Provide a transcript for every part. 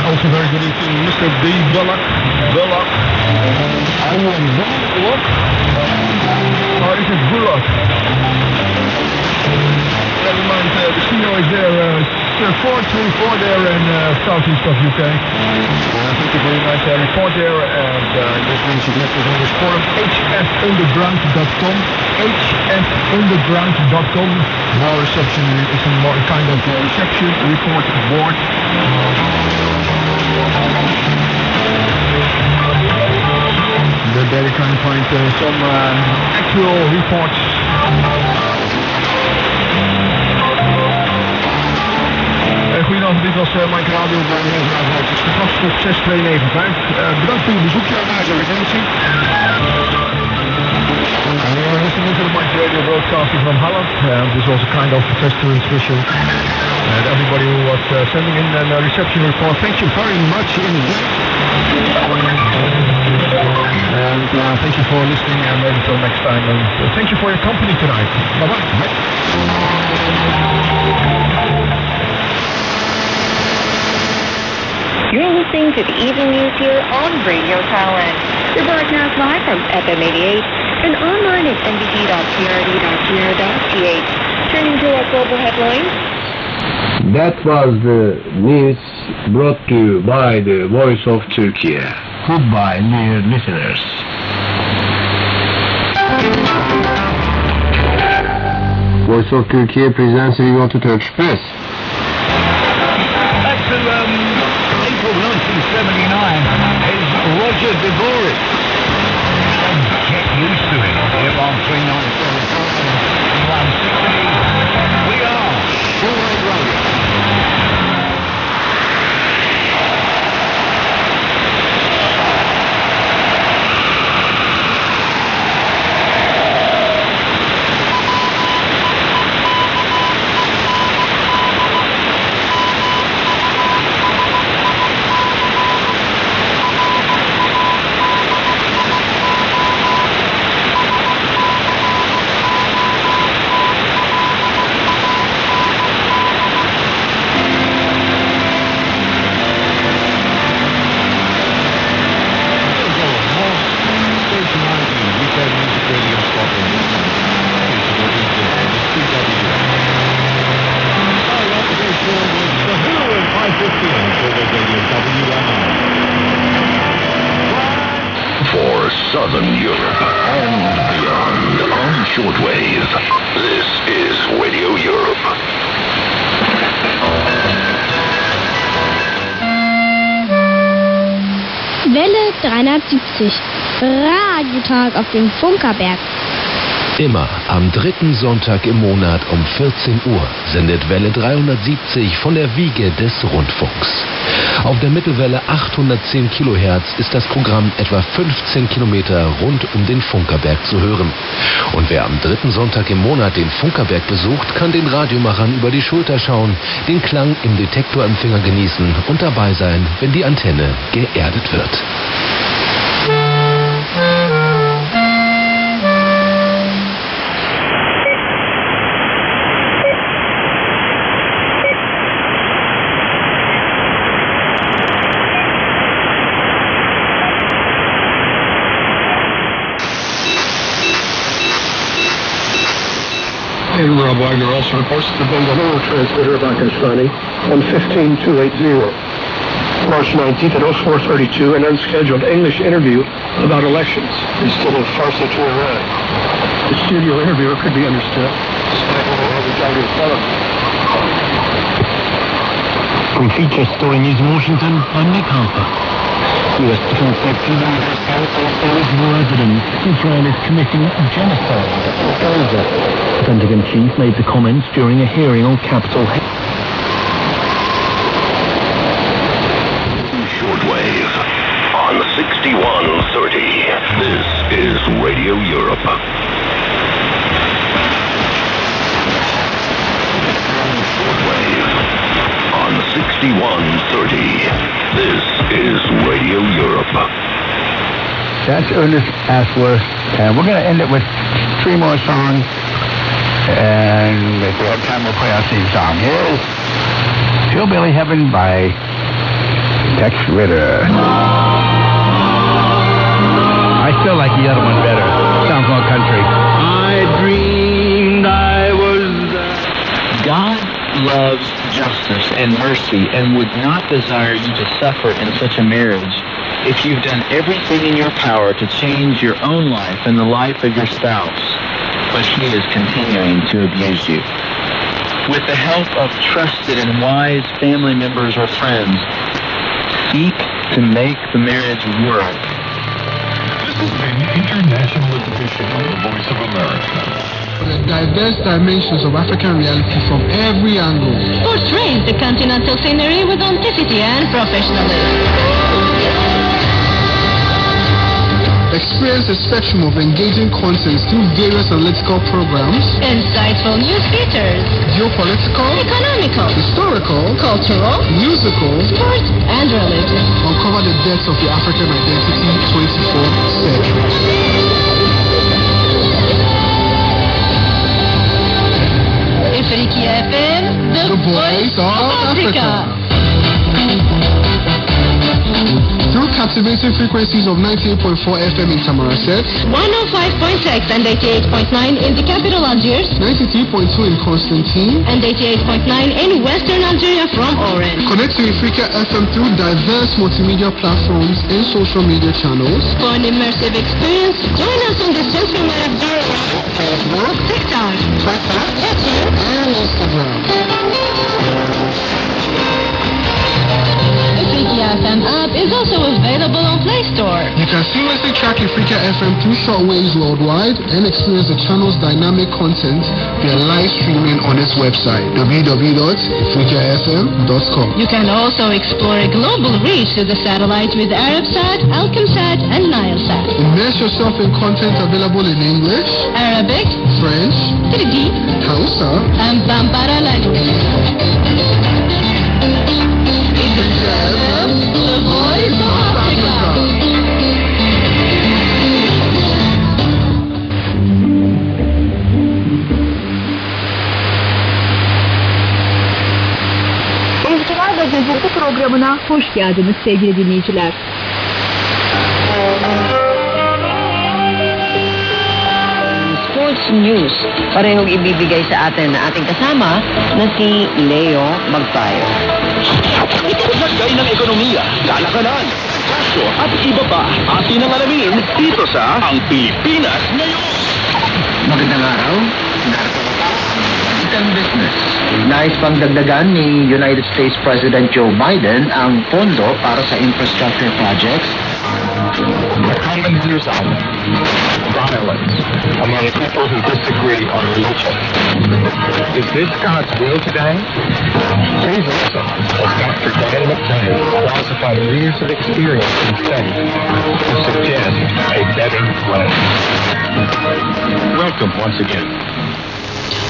Also very good evening, Mr. D. Bullock. I want Bullock. Or is it Bullock? Never mind, the CEO is there, 434 there in southeast of UK. Thank you very much. Report there, and this means you get this on this forum, hfunderground.com, hfunderground.com. More reception is a more kind of reception report board. There you can find some actual reports. Goedenavond, dit was Mike Radio bij het is gast op 6295. Bedankt voor uw bezoekje aan deze recensie. We're listening to the Mike Radio broadcasting from Holland. This was a kind of test transmission. And everybody who was sending in a reception report, thank you very much in advance. And thank you for listening, and until next time. And thank you for your company tonight. Bye-bye. Bye. You're listening to the evening news here on Radio Thailand. We're broadcast live from FM 88 and online at nbc.crd.go.th. Turning to our global headlines. That was the news brought to you by the Voice of Turkey. Goodbye, dear listeners. Voice of Turkey presents Radio to Turkish Press. Excellent. April 1979 is Roger Devoris. Get used to it. Here on 397 160. We are Shortwave Radio. For Southern Europe and beyond on shortwave, this is Radio Europe. Welle 370, Radiotag auf dem Funkabert. Immer am dritten Sonntag im Monat um 14 Uhr sendet Welle 370 von der Wiege des Rundfunks. Auf der Mittelwelle 810 kHz ist das Programm etwa 15 Kilometer rund um den Funkabert zu hören. Und wer am dritten Sonntag im Monat den Funkabert besucht, kann den Radiomachern über die Schulter schauen, den Klang im Detektorempfänger genießen und dabei sein, wenn die Antenne geerdet wird. And Rob Wagner also reports that the Bangalore transmitter of Akashvani on 15280. March 19th at 0432, an unscheduled English interview about elections instead of Farsi to Iran. The studio interviewer could be understood. From Feature Story News in Washington, I'm Nick Harper. U.S. Defense Secretary is evidence Israel is committing genocide in Gaza. The Pentagon chief made the comments during a hearing on Capitol Hill. Shortwave on 6130. This is Radio Europe. Shortwave on 6130. This is Radio Europe. That's Ernest Ashworth, and we're going to end it with three more songs. And if we have time, we'll play our theme song. Here's Hillbilly Heaven by Tex Ritter. I still like the other one better. Sounds more country. I dreamed I was... God loves justice and mercy and would not desire you to suffer in such a marriage if you've done everything in your power to change your own life and the life of your spouse, but he is continuing to abuse you. With the help of trusted and wise family members or friends, seek to make the marriage work. This has been International Edition of the Voice of America. The diverse dimensions of African reality from every angle. Portrays the continental scenery with authenticity and professionalism. Experience a spectrum of engaging content through various analytical programs. Insightful news features. Geopolitical, economical, historical, cultural, musical, sports, and religious. Uncover the depths of the African identity 24th century. Africa FM, the voice of Africa. Through captivating frequencies of 98.4 FM in Tamaracet, 105.6 and 88.9 in the capital Algiers, 93.2 in Constantine, and 88.9 in Western Algeria from Oran. Connect to Africa FM through diverse multimedia platforms and social media channels. For an immersive experience, join us on the social media Facebook, TikTok, Twitter, and Instagram. Africa FM app is also available on Play Store. You can seamlessly track Africa FM through shortwaves worldwide and experience the channel's dynamic content via live streaming on its website, www.africafm.com. You can also explore a global reach to the satellite with Arabsat, Alcomsat, and Nilesat. Immerse yourself in content available in English, Arabic, French, Tirgi, Hausa, and Bambara language. The Voice of Africa. İlgiler ve Gezinti programına hoş geldiniz sevgili dinleyiciler. Sports News, parehong ibibigay sa atin na ating kasama na si Leo Magpayo. Naglagay ng ekonomiya, kalakalan, kasyo at iba pa. Atin ang alamin dito sa Ang Pilipinas Ngayon. Magandang araw. Ang business. Nais pang dagdagan ni United States President Joe Biden ang pondo para sa infrastructure projects. The common resolve, violence among people who disagree on religion. Is this God's will today? Please listen as Dr. Glen qualified years of experience in faith to suggest a better way. Welcome once again.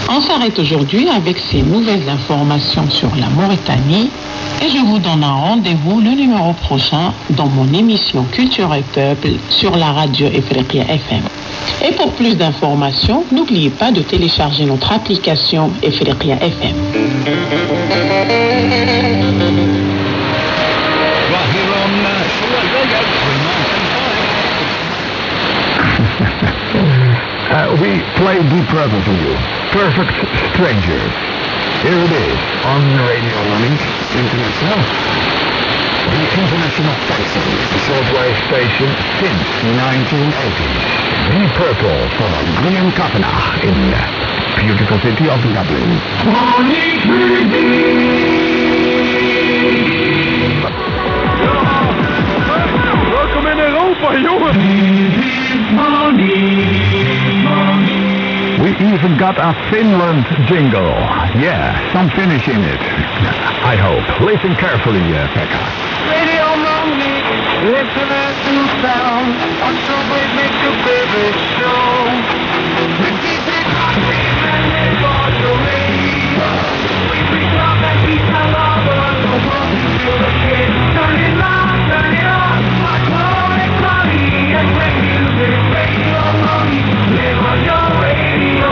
On s'arrête aujourd'hui avec ces nouvelles informations sur la Mauritanie et je vous donne un rendez-vous le numéro prochain dans mon émission Culture et Peuple sur la radio Africa FM. Et pour plus d'informations, n'oubliez pas de télécharger notre application Africa FM. We play Deep Purple for you. Perfect Strangers. Here it is on Radio Monique International. The international station, the shortwave station since 1980. Deep Purple from Glen in the beautiful city of Dublin. Monique! Welkom in Europa, jongen! We even got a Finland jingle. Yeah, some Finnish in it. I hope. Listen carefully, Pekka. Radio Monique, listen to sound. On Shortwave makes your favorite show. We keep it hungry and it's for your radio. We bring love and peace and love all the world. Feel the shit. Turn it loud, turn it on. Like Monique, Monique, and great music. Radio Monique, live on your radio.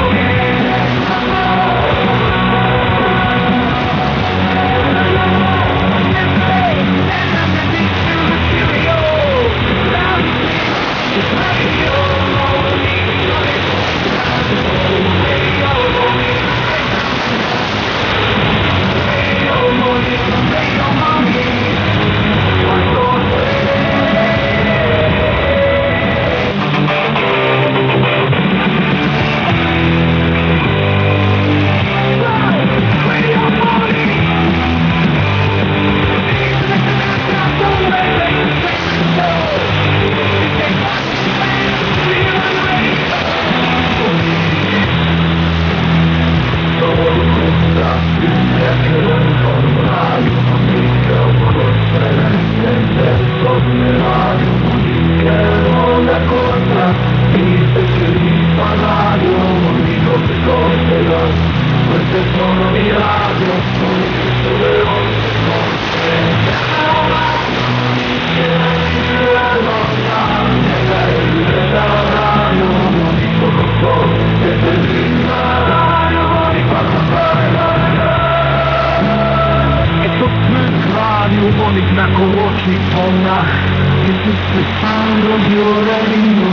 Monique Knuckle watching all night. This is the sound of your radio.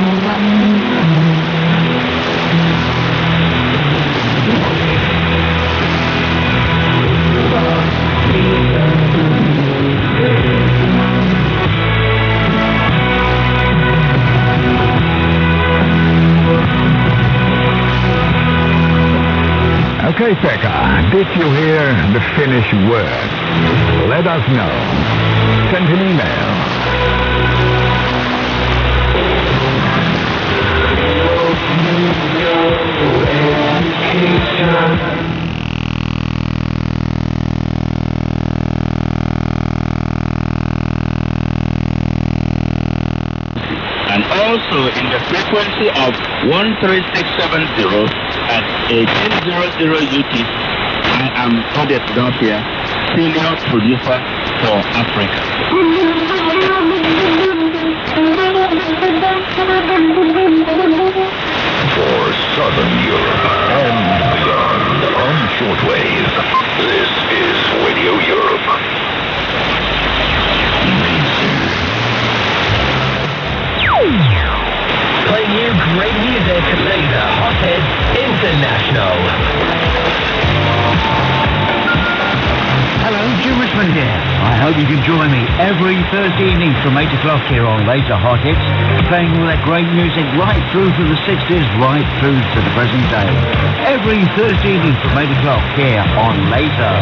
Okay, Pekka, did you hear the Finnish word? Let us know. Send an email. And also in the frequency of 13670 at 1800 UT, I am Funkabert, senior producer for Africa. For Southern Europe and beyond on shortwave, this is Radio Europe. Playing you great music, Laser Hothead International. Hello, Jim Richmond here. I hope you can join me every Thursday evening from 8 o'clock here on Laser Hot Hits, playing all that great music right through to the 60s, right through to the present day. Every Thursday evening from 8 o'clock here on Laser.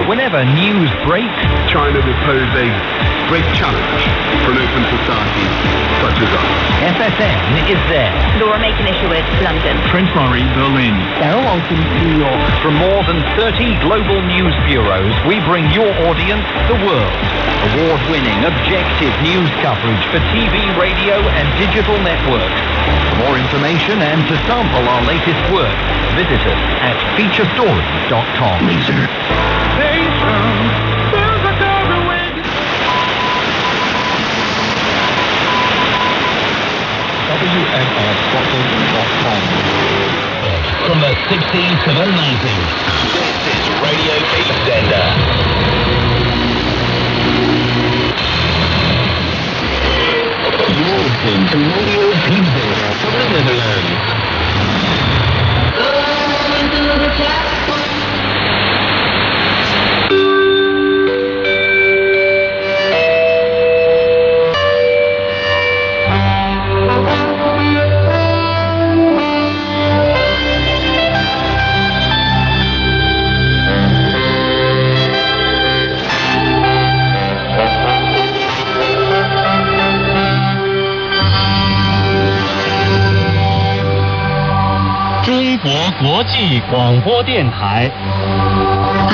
Whenever news breaks, China will pose a great challenge for an open society such as us. FSN is there. Laura Macon-Isherwood, London. Prince Murray, Berlin. Darryl Walton, New York. From more than 30 global news bureaus, we bring your audience the world. Award-winning, objective news coverage for TV, radio and digital networks. For more information and to sample our latest work, visit us at featurestories.com. Laser. WMR Scotland.com. From the 60s to the 90s, this is Radio Piepzender. You're listening to Radio Piepzender from the Netherlands.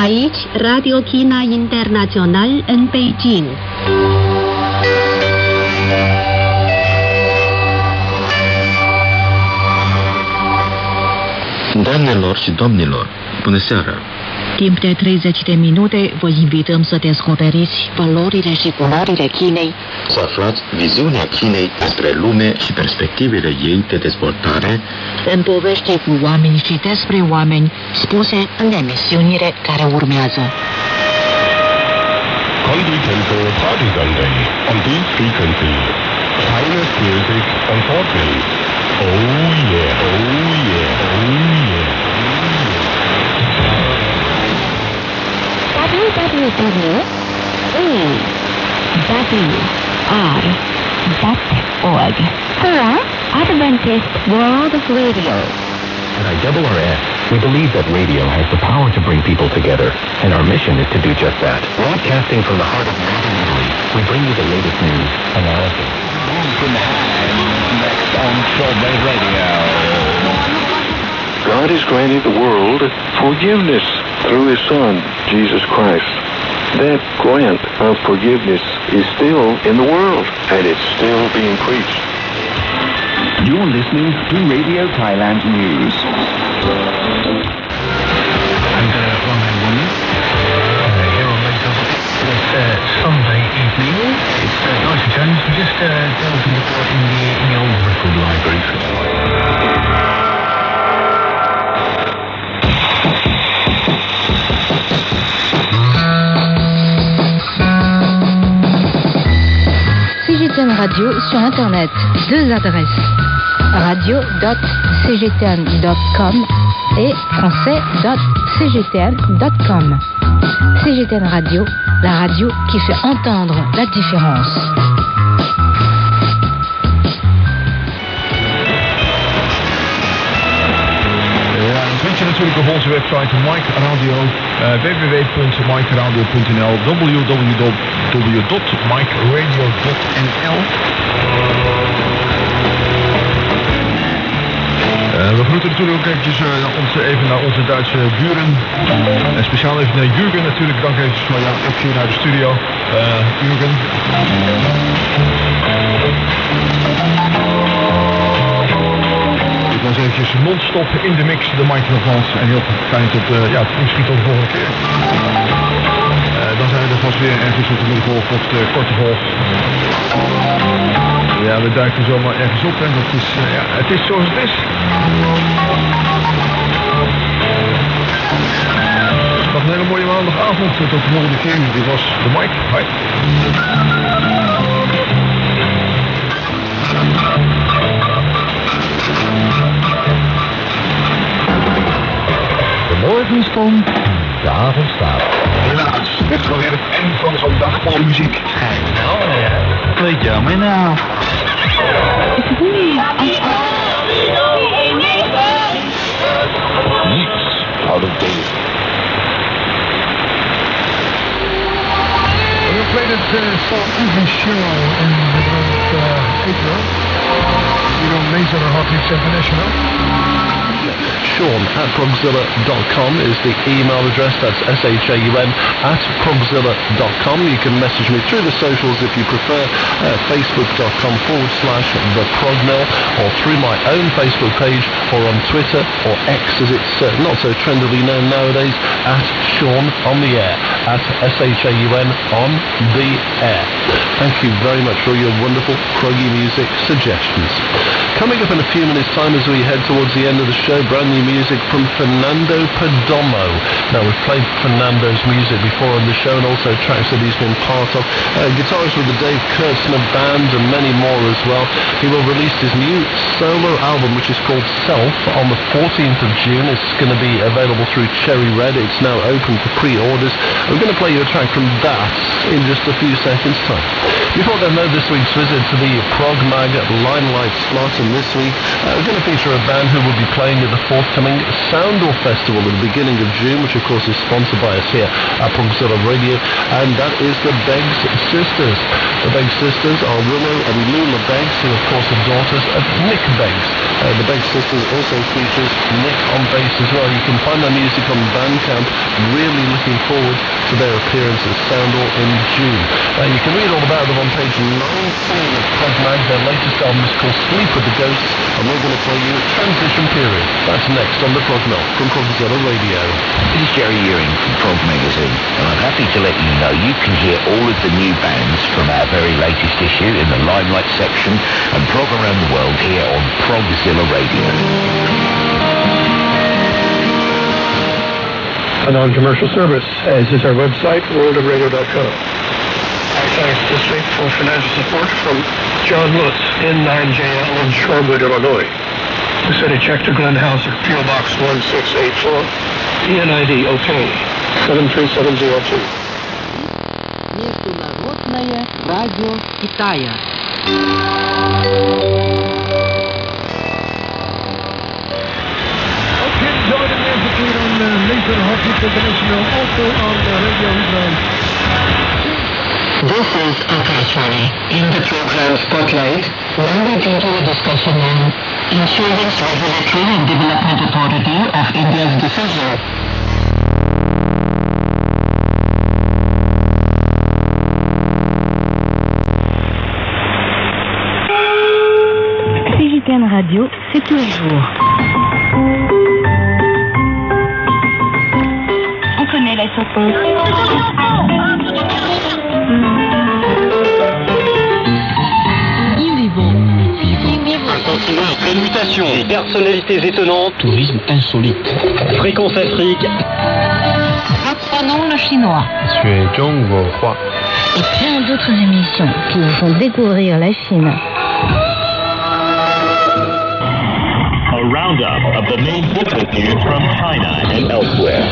Aici Radio China Internațional în Beijing. Doamnelor și domnilor, bună seara! Timp de 30 de minute vă invităm să descoperiți valorile și culorile Chinei, Să aflați viziunea Chinei despre lume și perspectivele ei de dezvoltare în povești cu oameni și despre oameni, spuse în emisiunile care urmează. Continental Party Sunday on this frequency. China's music on Shortwave. Oh yeah, oh yeah, oh yeah. www.WMR.org for Adventis World Radio. At WRS, we believe that radio has the power to bring people together, and our mission is to do just that. Broadcasting from the heart of northern Italy, we bring you the latest news, analysis. Next on Shortwave Radio. God is granting the world forgiveness through His Son, Jesus Christ. That grant of forgiveness is still in the world, and it's still being preached. You're listening to Radio Thailand News. And one and one here on Radio this Sunday evening. It's nice and changed. We're just delving in the old record library. CGTN Radio sur Internet. Deux adresses. radio.cgtn.com et français.cgtn.com. CGTN Radio, la radio qui fait entendre la différence. Vind je natuurlijk op onze website Mike Radio, www.mikeradio.nl, www.mikeradio.nl. We groeten natuurlijk ook eventjes even naar onze Duitse buren. En speciaal even naar Jürgen natuurlijk. Dank eventjes voor jouw optie naar de studio. Jürgen. Ik was eventjes non-stop in de mix, de microfoons. En heel fijn tot, misschien tot de volgende keer. Dan zijn we er vast weer ergens op de middelgolf of de korte golf. Ja, we duiken zomaar ergens op en dat is, het is zoals het is. Nog een hele mooie maandagavond. Tot de volgende keer. Dit was de Mike. Hoi. De morgenstond, de avond staat. Helaas, dit is alweer het einde van zo'n dag vol muziek. Nou, weet je mij nou. Niets out of date. We played it South Evening Show in the month April. Hier on Laser Hot Hits International. Sean at Progzilla.com is the email address. That's SHAUN at Progzilla.com. You can message me through the socials if you prefer, Facebook.com/The Progmill, or through my own Facebook page, or on Twitter, or X as it's not so trendily known nowadays, at Sean on the Air, at SHAUN on the Air. Thank you very much for your wonderful proggy music suggestions. Coming up in a few minutes' time as we head towards the end of the show, brand new music from Fernando Perdomo. Now, we've played Fernando's music before on the show and also tracks that he's been part of. Guitarist with the Dave Kurtzner Band and many more as well. He will release his new solo album, which is called Self, on the 14th of June. It's going to be available through Cherry Red. It's now open for pre-orders. We're going to play you a track from that in just a few seconds' time. Before then, though, this week's visit to the Prog Mag Limelight slot, and this week we're going to feature a band who will be playing at the forthcoming Soundor Festival at the beginning of June, which of course is sponsored by us here at Progzilla Radio, and that is the Beggs Sisters. The Beggs Sisters are Willow and Lula Beggs, who of course are daughters of Nick Beggs. The Beggs Sisters also features Nick on bass as well. You can find their music on Bandcamp. Really looking forward to their appearance at Soundor in June. You can read all about them on page 19 of Prog Mag. Their latest album is called Sleep with the Ghosts, and we're going to play you Transition Period. That's next on the Prog Mill from Progzilla Radio. This is Jerry Ewing from Prog Magazine, and I'm happy to let you know you can hear all of the new bands from our very latest issue in the Limelight section and prog around the world here on Progzilla Radio. A non-commercial service, as is our website, worldofradio.com. Our thanks this week for financial support from John Lutz, N9JL in Shorewood, Illinois. We sent a check to Glen, Hauser, P.O. Box 1684, UNID OK 73702. Международное радио Китая. Join in the on Laser Hot Hits International, also on Radio Piepzender. This is OTHR. In the program Spotlight, when we bring you a discussion on Insurance Regulatory and Development Authority of India's decision Américaine Radio, c'est tous les jours. On connaît la chanson. Attention, salutations, des personnalités étonnantes, tourisme insolite, fréquence Afrique. Apprenons le chinois. Et plein d'autres émissions qui vous font découvrir la Chine. A roundup of the main business news from China and elsewhere.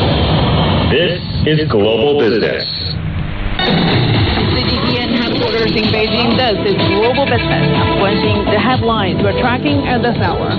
This is Global Business. CGTN headquarters in Beijing. This is Global Business. Watching the headlines we're tracking at this hour.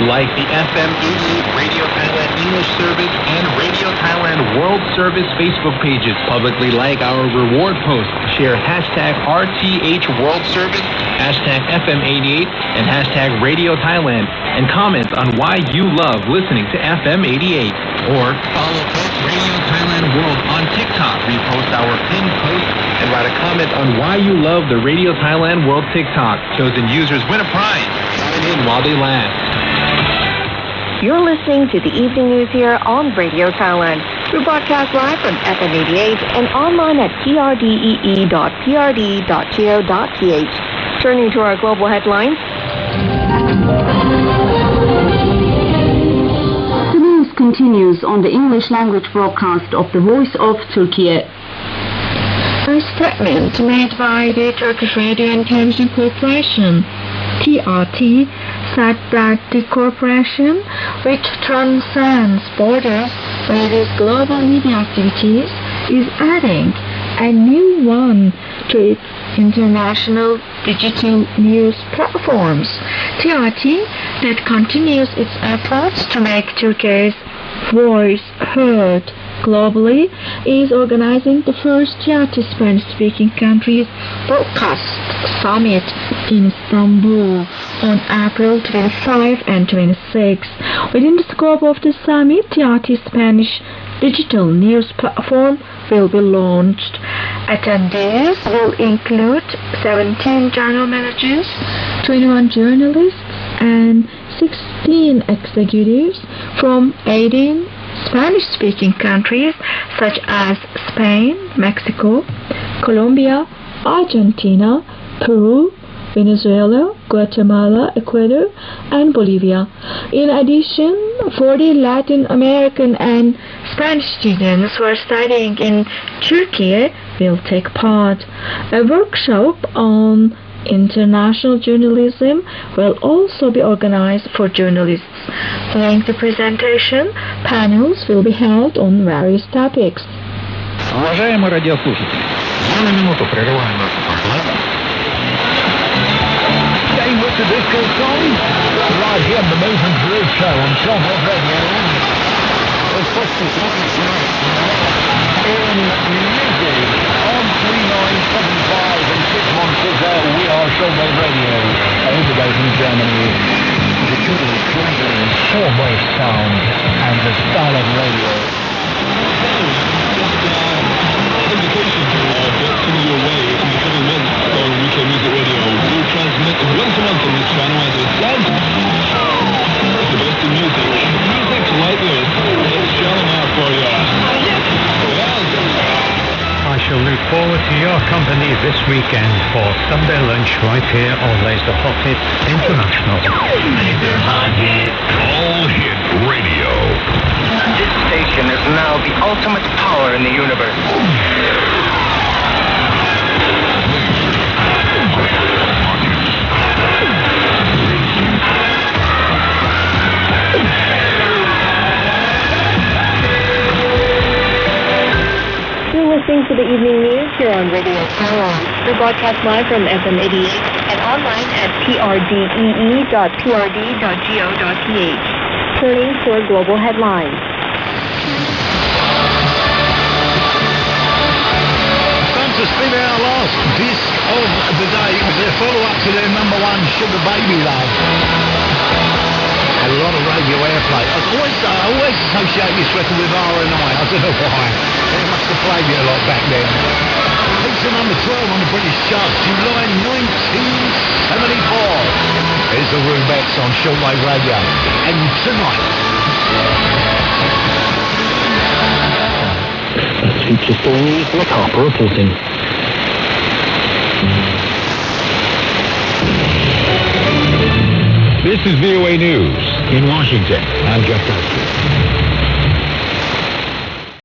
Like the FMEE Radio Thailand English Service and Radio Thailand World Service Facebook pages. Publicly like our reward posts. Share hashtag RTH World Service, hashtag FM88, and hashtag Radio Thailand. And comment on why you love listening to FM88. Or follow Radio Thailand World on TikTok. Repost our pinned post and write a comment on why you love the Radio Thailand World TikTok. Chosen users win a prize. Sign in while they last. You're listening to the evening news here on Radio Thailand. We broadcast live from FM 88 and online at trdee.prd.go.th. Turning to our global headlines. The news continues on the English language broadcast of the Voice of Turkey. A statement made by the Turkish Radio and Television Corporation, TRT, said that the corporation, which transcends borders with its global media activities, is adding a new one to its international digital news platforms. TRT, that continues its efforts to make Turkey's voice heard globally, is organizing the first TRT Spanish-speaking countries broadcast summit in Istanbul on April 25 and 26. Within the scope of the summit, TRT Spanish digital news platform will be launched. Attendees will include 17 general managers, 21 journalists, and 16 executives from 18 Spanish-speaking countries such as Spain, Mexico, Colombia, Argentina, Peru, Venezuela, Guatemala, Ecuador, and Bolivia. In addition, 40 Latin American and Spanish students who are studying in Turkey will take part. A workshop on international journalism will also be organized for journalists. Following the presentation, panels will be held on various topics. Уважаемые радиослушатели, на минуту прерываем нашу программу. Stay with the disco song, right here on the Movement Groove Show on Shortwave Radio. Let's push this in music on 3975 and 6 months ago. We are Shortwave Radio. All the way from Germany. The truly flavor and shortwave sound and the style of radio. Indication just coming your way in the coming months on Weekend Music Radio. We'll transmit once a month on this channel, as I said. The best in music. Music like this. It's Johnnie Tobacco for you. I shall look forward to your company this weekend for Sunday lunch right here on Laser Hot Hits International. Laser Hot Hits. All Hit Radio. This station is now the ultimate power in the universe. You're listening to the evening news here on Radio Thailand. We broadcast live from FM 88 and online at trdee.prd.go.th. Turning to our global headlines. It's been our last disc of the day, the follow-up to their number one Sugar Baby Love. Had a lot of radio airplay. I always associate this record with R&I. I don't know why. They must have played me a lot back then. Peace to number 12 on the British chart, July 1974. Here's the Rubex on Shortwave Radio. And tonight... That features the news and the copper reporting. This is VOA News. In Washington, I'm Jeff Dustin.